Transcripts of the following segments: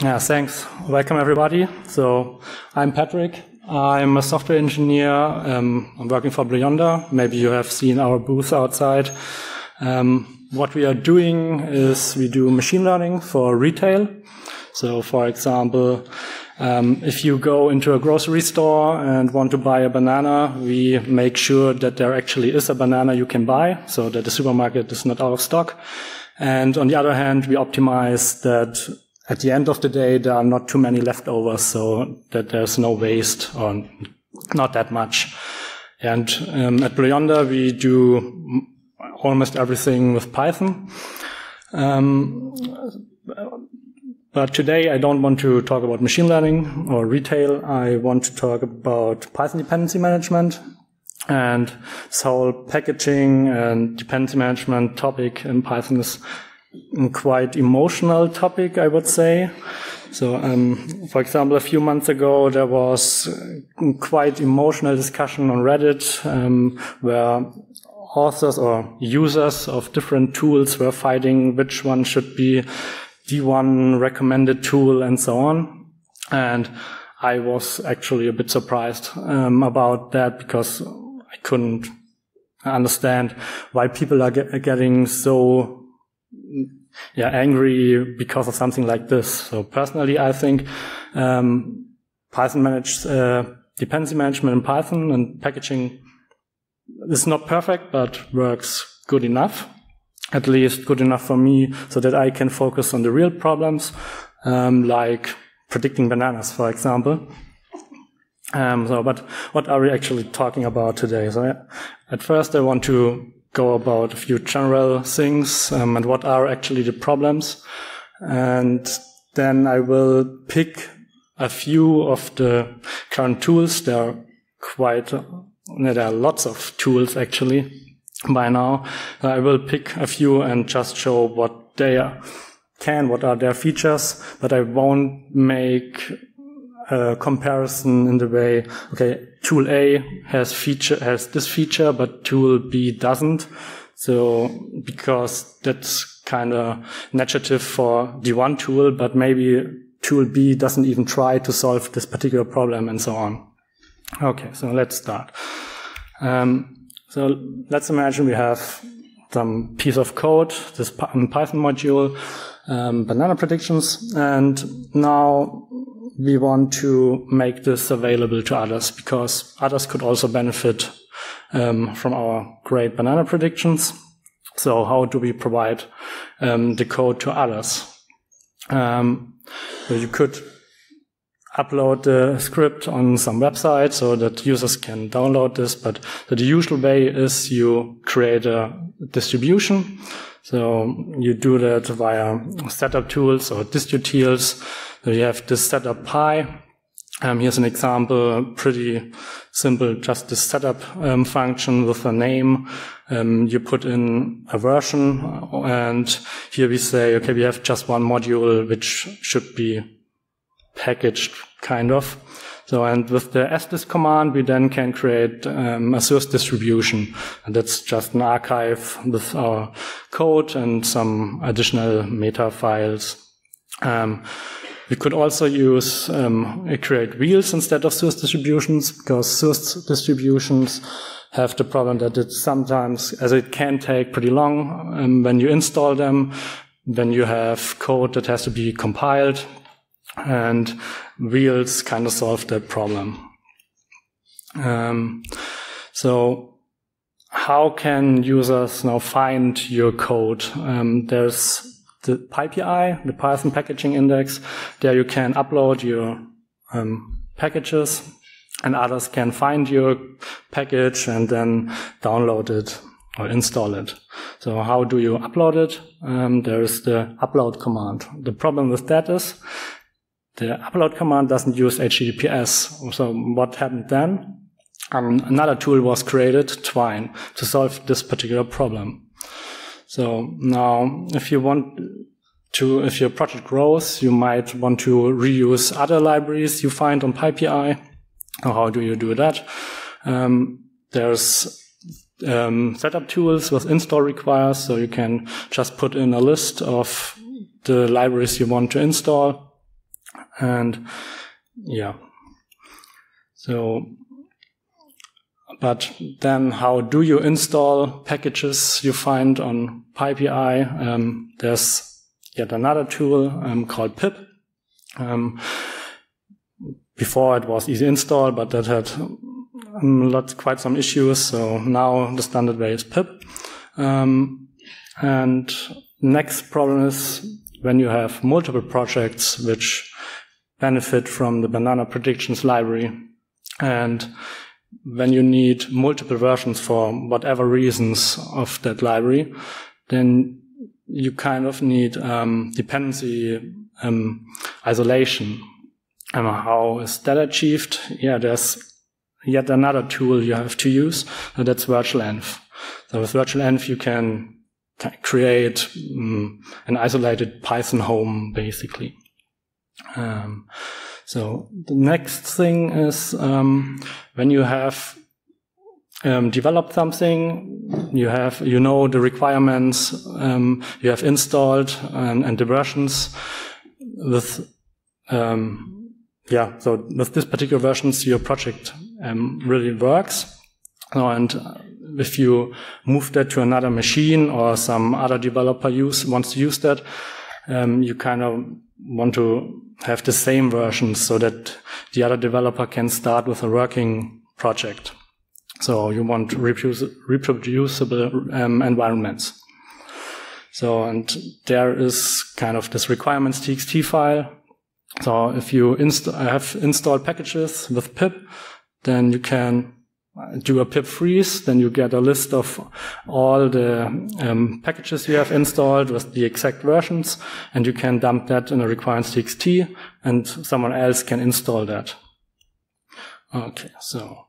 Yeah, thanks. Welcome, everybody. So I'm Patrick. I'm a software engineer. I'm working for Bleyonder. Maybe you have seen our booth outside. What we are doing is we do machine learning for retail. So, for example, if you go into a grocery store and want to buy a banana, we make sure that there actually is a banana you can buy, so that the supermarket is not out of stock. And on the other hand, we optimize that at the end of the day, there are not too many leftovers, so that there's no waste or not that much. And at Bleyonder, we do almost everything with Python. But today, I don't want to talk about machine learning or retail. I want to talk about Python dependency management. And this whole packaging and dependency management topic in Python is quite emotional topic, I would say. So, for example, a few months ago, there was quite emotional discussion on Reddit, where authors or users of different tools were fighting which one should be the one recommended tool and so on. And I was actually a bit surprised about that, because I couldn't understand why people are getting so angry because of something like this. So personally, I think Python managed dependency management in Python and packaging is not perfect, but works good enough, at least good enough for me, so that I can focus on the real problems, like predicting bananas, for example. But what are we actually talking about today? So at first, I want to go about a few general things and what are actually the problems. And then I will pick a few of the current tools. There are lots of tools actually by now. I will pick a few and just show what they what are their features, but I won't make a comparison in the way, okay, tool A has this feature, but tool B doesn't. So, because that's kind of negative for the one tool, but maybe tool B doesn't even try to solve this particular problem and so on. Okay, so let's start. So let's imagine we have some piece of code, this Python module, banana predictions, and now we want to make this available to others, because others could also benefit from our great banana predictions. So how do we provide the code to others? So you could upload the script on some website so that users can download this, but the usual way is you create a distribution. So you do that via setup tools or distutils. So you have this setup pi. Here's an example, pretty simple, just this setup function with a name. You put in a version, and here we say, okay, we have just one module which should be packaged, kind of. So, and with the sdist command, we then can create a source distribution. And that's just an archive with our code and some additional meta files. We could also use create wheels instead of source distributions, because source distributions have the problem that it sometimes, as it can take pretty long when you install them, when you have code that has to be compiled, and wheels kind of solve that problem. So how can users now find your code? There's the PyPI, the Python packaging index. There you can upload your packages, and others can find your package and then download it or install it. So how do you upload it? There is the upload command. The problem with that is the upload command doesn't use HTTPS. So what happened then? Another tool was created, Twine, to solve this particular problem. So now, if your project grows, you might want to reuse other libraries you find on PyPI. How do you do that? There's setup tools with install requires, so you can just put in a list of the libraries you want to install. And yeah. So, but then how do you install packages you find on PyPI? There's yet another tool called pip. Before it was easy install, but that had quite some issues. So now the standard way is pip. And next problem is when you have multiple projects which benefit from the banana predictions library, and when you need multiple versions for whatever reasons of that library, then you kind of need dependency isolation. And how is that achieved? Yeah, there's yet another tool you have to use, and that's virtualenv. So with virtualenv you can create an isolated Python home, basically. So the next thing is when you have developed something, you know the requirements you have installed and the versions with so with this particular versions your project really works. And if you move that to another machine or some other developer wants to use that, you kind of want to have the same version so that the other developer can start with a working project. So you want reproducible environments. So, and there is kind of this requirements.txt file. So if you have installed packages with pip, then you can do a pip freeze, then you get a list of all the packages you have installed with the exact versions, and you can dump that in a requirements.txt, and someone else can install that. Okay, so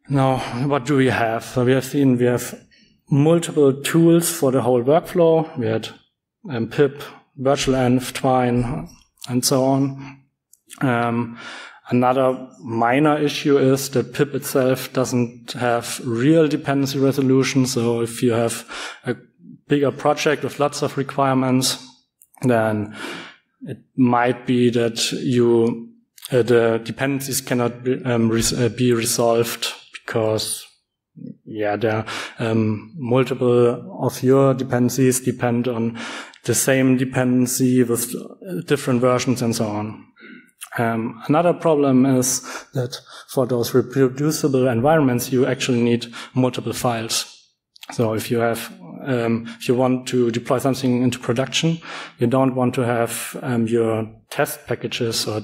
now what do we have? So we have multiple tools for the whole workflow. We had pip, virtualenv, twine, and so on. Another minor issue is that pip itself doesn't have real dependency resolution. So if you have a bigger project with lots of requirements, then it might be that the dependencies cannot be resolved because there are multiple of your dependencies depend on the same dependency with different versions and so on. Another problem is that for those reproducible environments, you actually need multiple files. So if you want to deploy something into production, you don't want to have your test packages or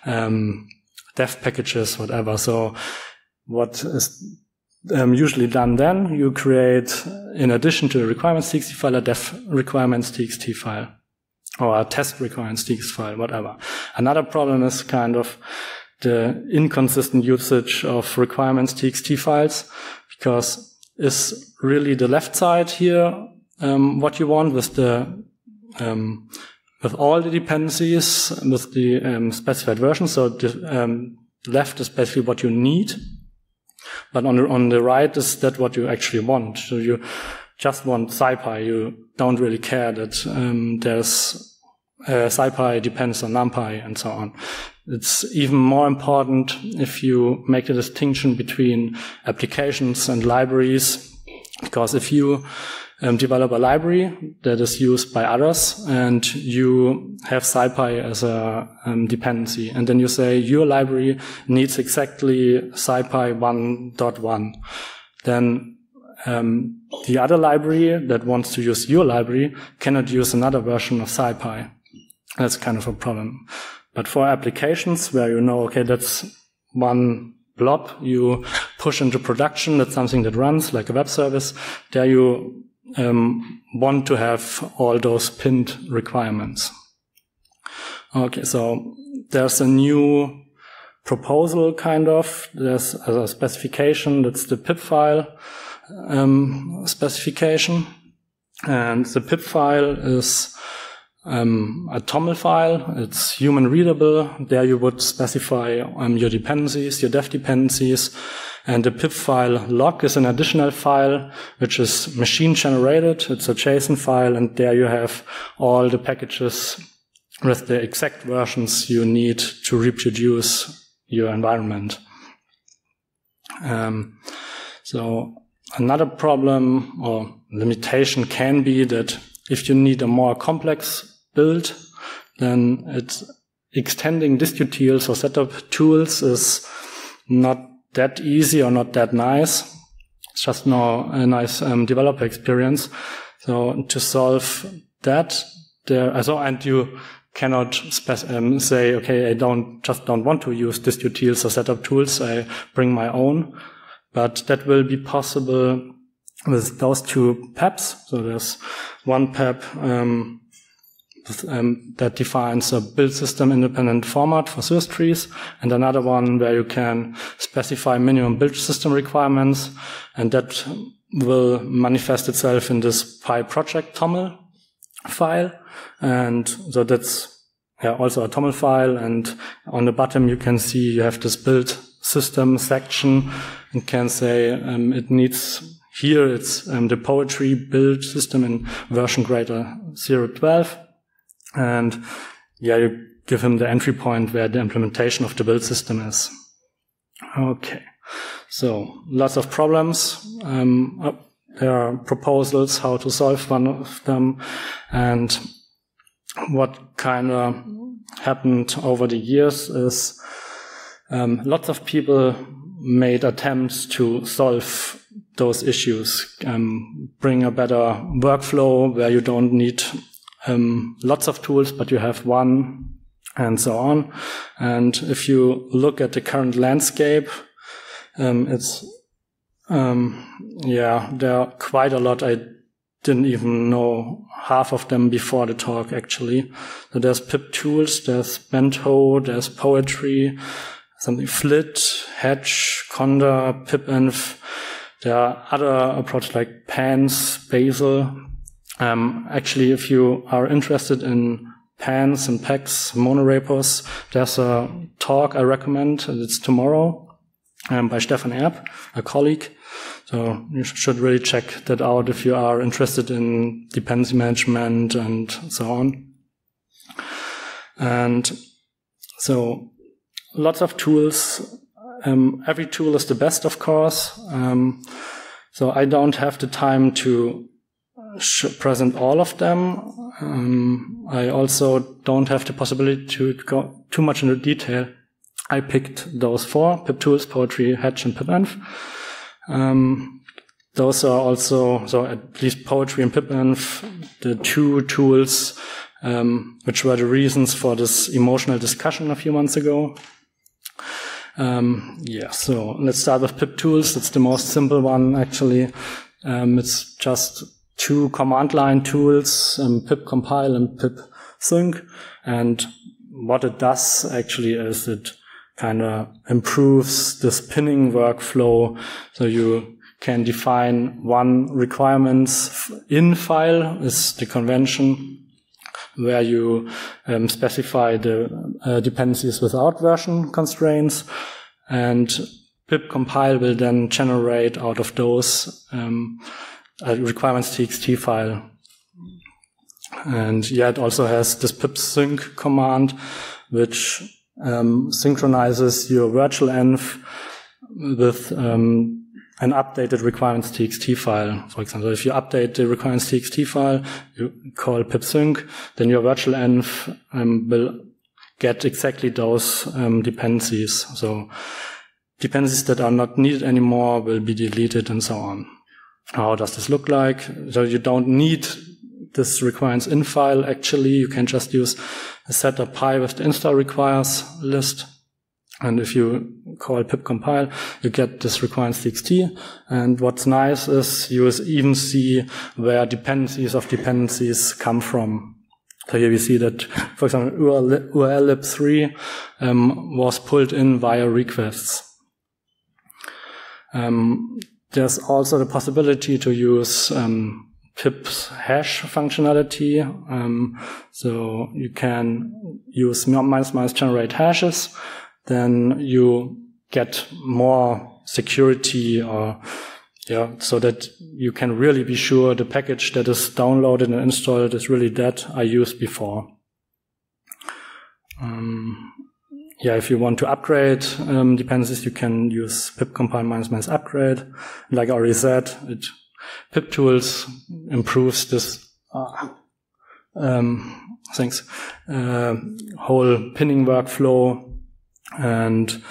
dev packages, whatever. So what is usually done then, you create, in addition to the requirements.txt file, a dev requirements.txt file. Or a test requirements.txt file, whatever. Another problem is kind of the inconsistent usage of requirements.txt files, because is really the left side here what you want with the with all the dependencies with the specified version. So the left is basically what you need, but on the right is that what you actually want. So you just want SciPy. You don't really care that there's SciPy depends on NumPy and so on. It's even more important if you make a distinction between applications and libraries, because if you develop a library that is used by others and you have SciPy as a dependency, and then you say your library needs exactly SciPy 1.1, then the other library that wants to use your library cannot use another version of SciPy. That's kind of a problem. But for applications where you know, okay, that's one blob you push into production, that's something that runs like a web service, there you want to have all those pinned requirements. Okay, so there's a new proposal kind of. There's a specification, that's the pip file specification. And the pip file is a TOML file. It's human readable. There you would specify your dependencies, your dev dependencies. And the pip-tools is an additional file which is machine generated. It's a JSON file, and there you have all the packages with the exact versions you need to reproduce your environment. So another problem or limitation can be that if you need a more complex build, then extending distutils or setup tools is not that easy or not that nice. It's just not a nice developer experience. So to solve that, and you cannot say, okay, I don't want to use distutils or setup tools. I bring my own, but that will be possible with those two PEPs. So there's one PEP that defines a build system independent format for source trees, and another one where you can specify minimum build system requirements, and that will manifest itself in this PyProject TOML file. And so that's also a TOML file, and on the bottom you can see you have this build system section and can say it needs here it's the poetry build system in version greater 0.12. And you give him the entry point where the implementation of the build system is. Okay, so lots of problems. There are proposals how to solve one of them, and what kind of happened over the years is lots of people made attempts to solve those issues, bring a better workflow where you don't need lots of tools, but you have one, and so on. And if you look at the current landscape, there are quite a lot. I didn't even know half of them before the talk, actually. So there's pip-tools, there's Bento, there's poetry, something Flit, Hatch, Conda, Pipenv. There are other approaches like Pans, Basil. Actually, if you are interested in Pans and Packs, monorepos, there's a talk I recommend. It's tomorrow by Stefan Erb, a colleague. So you should really check that out if you are interested in dependency management and so on. And so lots of tools. Every tool is the best, of course. So I don't have the time to present all of them. I also don't have the possibility to go too much into detail. I picked those four: pip-tools, poetry, Hatch, and Pipenv. Those are also, so at least poetry and Pipenv, the two tools which were the reasons for this emotional discussion a few months ago. So let's start with pip-tools. It's the most simple one, actually. It's just two command line tools, pip-compile and pip-sync. And what it does actually is it kind of improves the spinning workflow. So you can define one requirements in file is the convention where you specify the dependencies without version constraints, and pip-compile will then generate out of those a requirements.txt file. And it also has this pip-sync command, which synchronizes your virtualenv with an updated requirements.txt file. For example, if you update the requirements.txt file, you call pip-sync, then your virtualenv will get exactly those dependencies. So dependencies that are not needed anymore will be deleted and so on. How does this look like? So you don't need this requirements in file. Actually, you can just use a setup py with the install requires list. And if you call pip-compile, you get this requirements.txt. And what's nice is you even see where dependencies of dependencies come from. So here we see that, for example, urllib3 was pulled in via requests. There's also the possibility to use pip's hash functionality. So you can use minus generate hashes. Then you get more security so that you can really be sure the package that is downloaded and installed is really that I used before. Yeah, if you want to upgrade dependencies, you can use pip-compile -upgrade. Like I already said, pip-tools improves this whole pinning workflow, and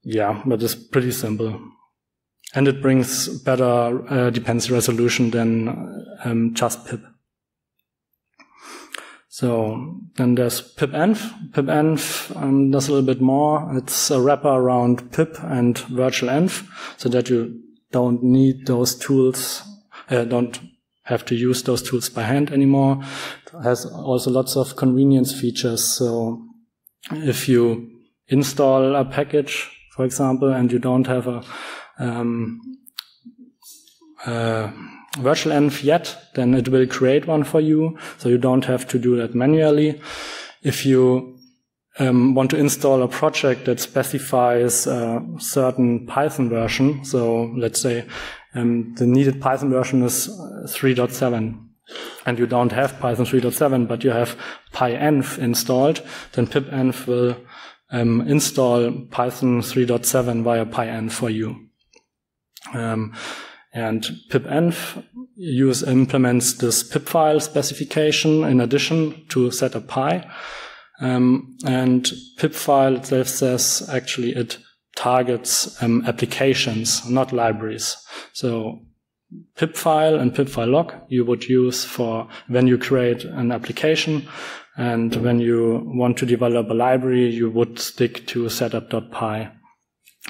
yeah, but it's pretty simple. And it brings better dependency resolution than just pip. So then there's pipenv. Pipenv does a little bit more. It's a wrapper around pip and virtualenv, so that you don't need those tools, don't have to use those tools by hand anymore. It has also lots of convenience features. So if you install a package, for example, and you don't have a virtualenv yet, then it will create one for you, so you don't have to do that manually. If you want to install a project that specifies a certain Python version, so let's say the needed Python version is 3.7, and you don't have Python 3.7, but you have Pipenv installed, then pipenv will install Python 3.7 via Pipenv for you. And pipenv implements this pip file specification in addition to set a py. And pip file itself says actually it targets applications, not libraries. So pip file and pip-tools you would use for when you create an application, and when you want to develop a library, you would stick to setup.py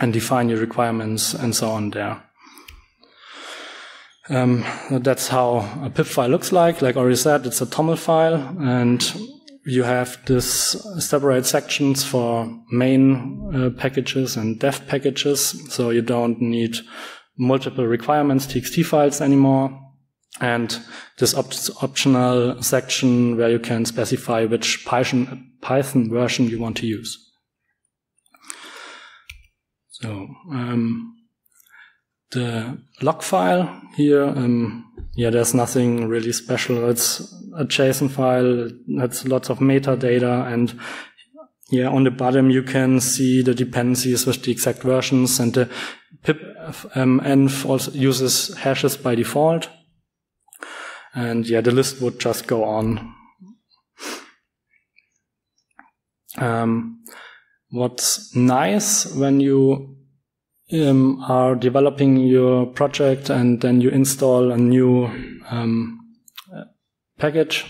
and define your requirements and so on there. That's how a pip file looks like. Like I already said, it's a TOML file, and you have this separate sections for main packages and dev packages, so you don't need multiple requirements.txt files anymore. And this optional section where you can specify which Python version you want to use. So the log file here, there's nothing really special. It's a JSON file. That's lots of metadata, and on the bottom you can see the dependencies with the exact versions, and the pipenv also uses hashes by default. And the list would just go on. What's nice when you are developing your project and then you install a new package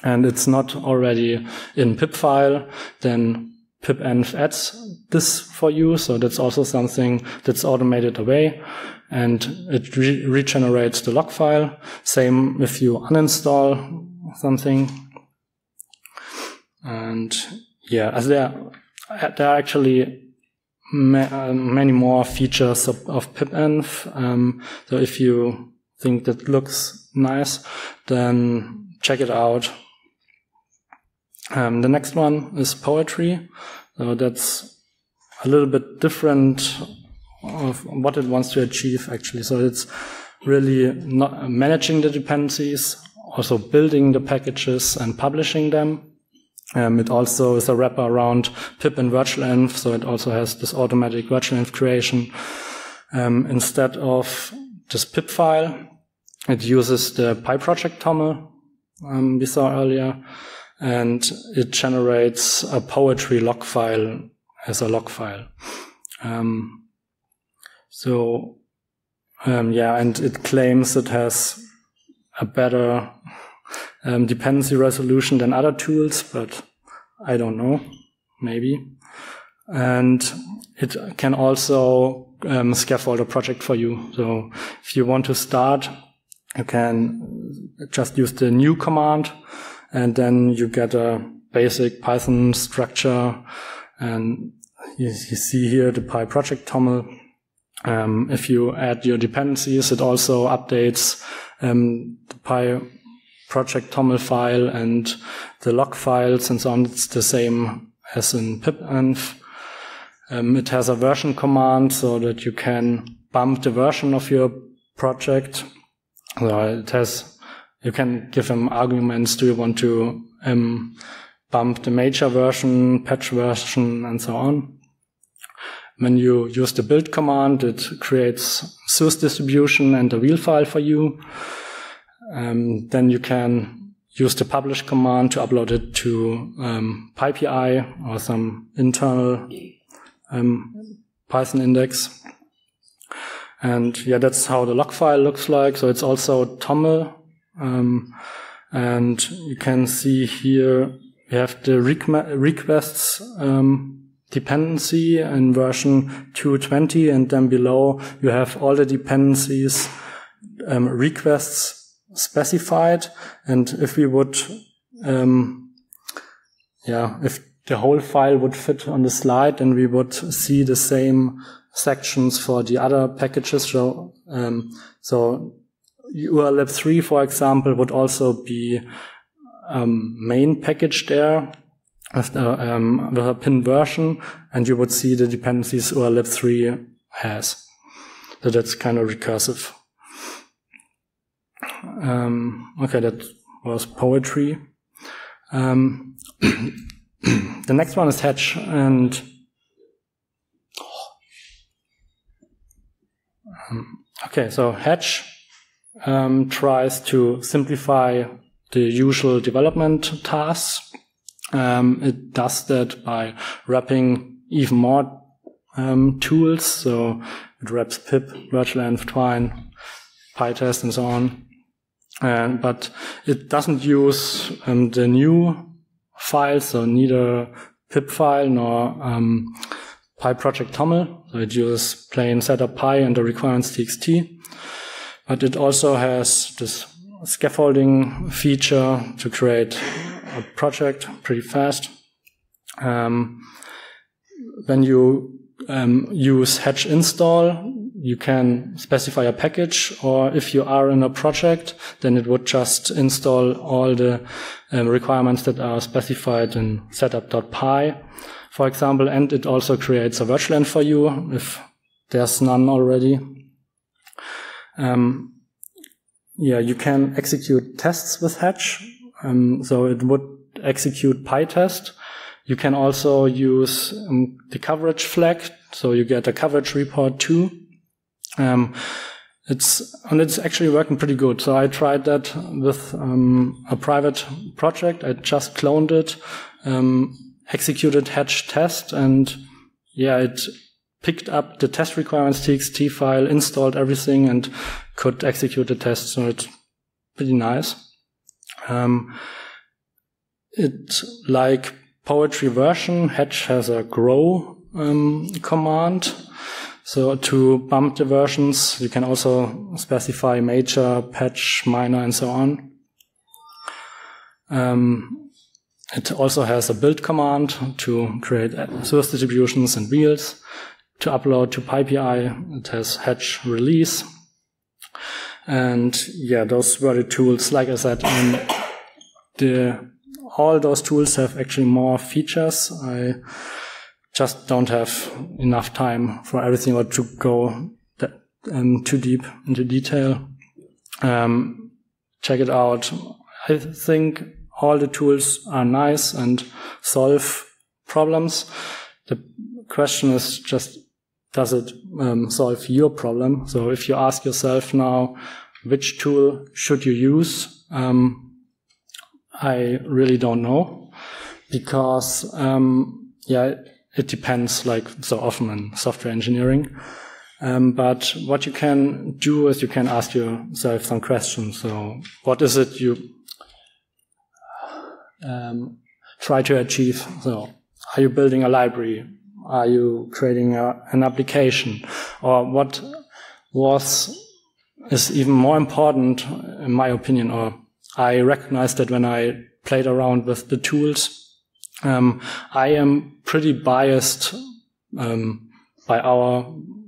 and it's not already in pip file, then pipenv adds this for you. So that's also something that's automated away, and it regenerates the log file. Same if you uninstall something. And as there are actually many more features of pipenv. So if you think that looks nice, then check it out. The next one is poetry. So that's a little bit different of what it wants to achieve, actually. So it's really not managing the dependencies, also building the packages and publishing them. It also is a wrapper around pip and virtualenv, so it also has this automatic virtualenv creation. Instead of this pip file, it uses the PyProject TOML we saw earlier, and it generates a poetry log file as a log file. And it claims it has a better dependency resolution than other tools, but I don't know, maybe. And it can also scaffold a project for you. So if you want to start, you can just use the new command, and then you get a basic Python structure. And you see here the PyProject TOML. If you add your dependencies, it also updates the PyProject TOML file and the log files and so on. It's the same as in pipenv. It has a version command so that you can bump the version of your project. So you can give them arguments. Do you want to bump the major version, patch version, and so on. When you use the build command, it creates source distribution and a wheel file for you. Then you can use the publish command to upload it to PyPI or some internal Python index. And yeah, that's how the log file looks like. So it's also TOML. And you can see here we have the requests dependency in version 220, and then below you have all the dependencies requests specified. And if we would, if the whole file would fit on the slide, then we would see the same sections for the other packages. So urllib3, for example, would also be main package there with a pin version, and you would see the dependencies urllib3 has. So that's kind of recursive. Okay, that was poetry. The next one is Hatch, and okay, so Hatch tries to simplify the usual development tasks. It does that by wrapping even more tools. So it wraps pip, virtualenv, twine, pytest, and so on. But it doesn't use the new files, so neither pip file nor PyProject.toml. So it uses plain setup py and the requirements.txt. But it also has this scaffolding feature to create a project pretty fast. When you use hatch install, you can specify a package, or if you are in a project, then it would just install all the requirements that are specified in setup.py, for example, and it also creates a virtualenv for you if there's none already. You can execute tests with Hatch. So it would execute PyTest. You can also use the coverage flag, so you get a coverage report too. It's actually working pretty good. So I tried that with a private project. I just cloned it, executed Hatch test, and it picked up the test requirements.txt file, installed everything, and could execute the test. So it's pretty nice. It, like poetry version, Hatch has a grow command. So to bump the versions, you can also specify major, patch, minor, and so on. It also has a build command to create source distributions and wheels. To upload to PyPI, it has Hatch release. And those were the tools. Like I said, all those tools have actually more features. I just don't have enough time for everything or to go too deep into detail. Check it out. I think all the tools are nice and solve problems. The question is just, does it solve your problem? So if you ask yourself now, which tool should you use? I really don't know, because it depends, like so often in software engineering. But what you can do is you can ask yourself some questions. So what is it you try to achieve? So are you building a library? Are you creating an application? Or what is even more important, in my opinion, or I recognize that when I played around with the tools, I am pretty biased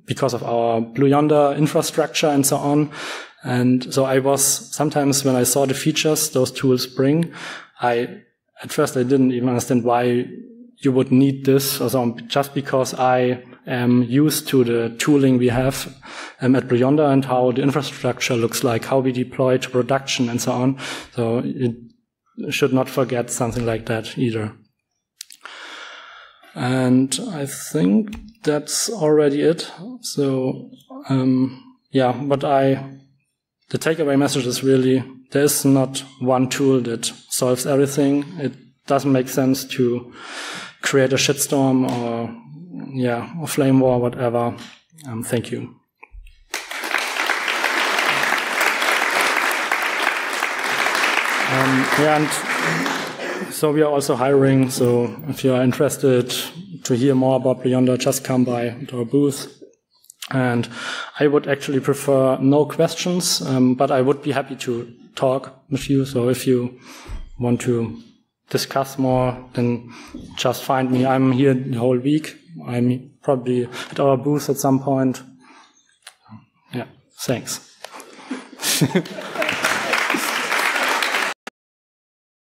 because of our Blue Yonder infrastructure and so on. And so I was sometimes, when I saw the features those tools bring, at first I didn't even understand why you would need this or so, just because I am used to the tooling we have at Blue Yonder and how the infrastructure looks like, how we deploy to production and so on. So should not forget something like that either. And I think that's already it. So, yeah, but the takeaway message is really, there is not one tool that solves everything. It doesn't make sense to create a shitstorm or, yeah, a flame war, whatever. Thank you. Yeah, and so we are also hiring. So if you are interested to hear more about Beyonder, just come by at our booth. And I would actually prefer no questions, but I would be happy to talk with you. So if you want to discuss more, then just find me. I'm here the whole week. I'm probably at our booth at some point. Yeah, thanks.